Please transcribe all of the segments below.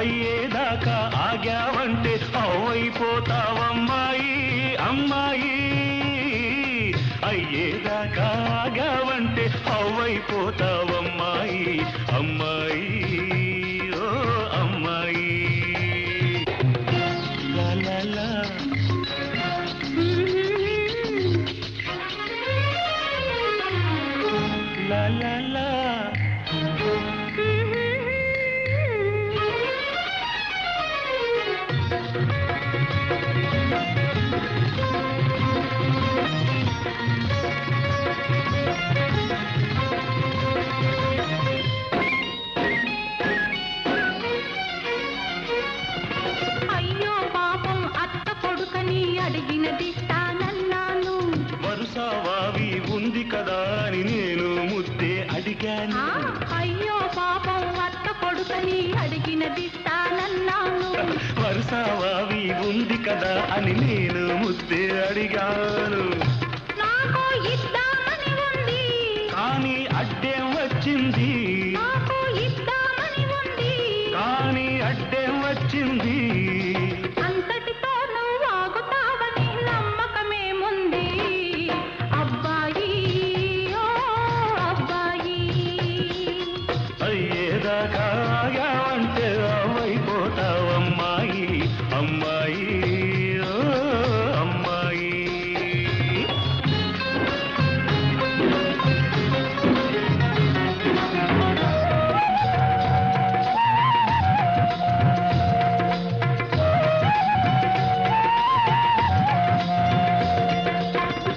అయ్యేదాకా ఆగావంటే అవైపోతావమ్మాయి అమ్మాయి అయ్యేదాకా ఆగావంటే అవైపోతావమ్మాయి అమ్మాయి ఓ అమ్మాయి లా లా లా లా లా లా అడిగినదిస్తానన్నాను వరుసవావి ఉంది కదా అని నేను ముద్దే అడిగాను అయ్యో పాపం అత్త కొడుకని అడిగినదిస్తానన్నాను వరుసవావి ఉంది కదా అని నేను ముద్దే అడిగాను నాకు ఇద్దామని ఉంది కానీ అడ్డేం వచ్చింది నాకు ఇద్దామని ఉంది కానీ అడ్డేం వచ్చింది అంతటితో నువ్వు ఆగుతావని నమ్మకమేముంది అబ్బాయి ఓ అబ్బాయి అయ్యేదాకా ఆగావంటే అవైపోతావమ్మాయి అమ్మాయి ఓ అమ్మాయి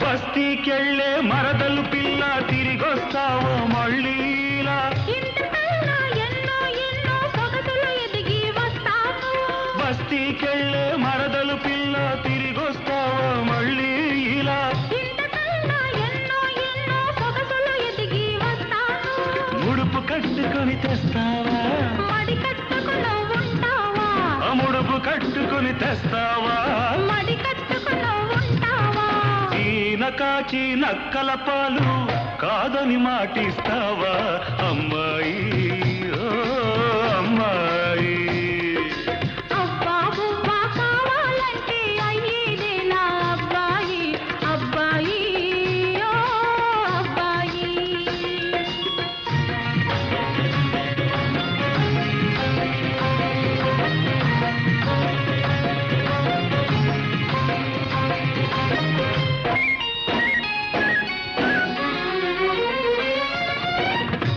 బస్తీకెళ్ళే మరదలు పిల్ల తిరిగొస్తావో మళ్ళీలా ఇంతకన్నా ఎన్నో ఎన్నో సొగసులు ఎదిగి వస్తాను బస్తీకెళ్ళే మరదలు పిల్ల తిరిగొస్తావో మళ్ళీ ఇలా ఇంతకన్నా ఎన్నో ఎన్నో సొగసులు ఎదిగి వస్తాను ముడుపు కట్టుకొని తెస్తావా మడి కట్టుకుని ఉంటావా ఆ ముడుపు కట్టుకొని తెస్తావా మడి కట్టుకుని ఉంటావా ఈన కాచి నక్కల పాలు కాదని మాటిస్తావా అమ్మాయి ఓ అమ్మాయి అబ్బా బుబ్బా కావాలంటే అయ్యేదే నా అబ్బాయి అబ్బాయి ఓ అబ్బాయి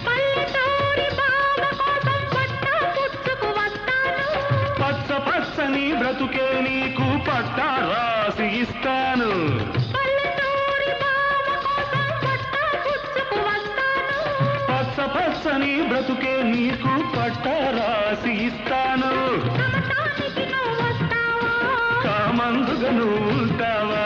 పల్లెటూరి బావ కోసం పట్టా పుచ్చుకు వస్తాను పచ్చ పచ్చని బ్రతుకే నీకు పట్టా రాసి ఇస్తాను పల్లెటూరి బావ కోసం పట్టా పుచ్చుకు వస్తాను పచ్చ పచ్చని బ్రతుకే నీకు పట్టా రాసి ఇస్తాను సమతానికి నువ్వు వస్తావా కామందుగా నువ్వు ఉంటావా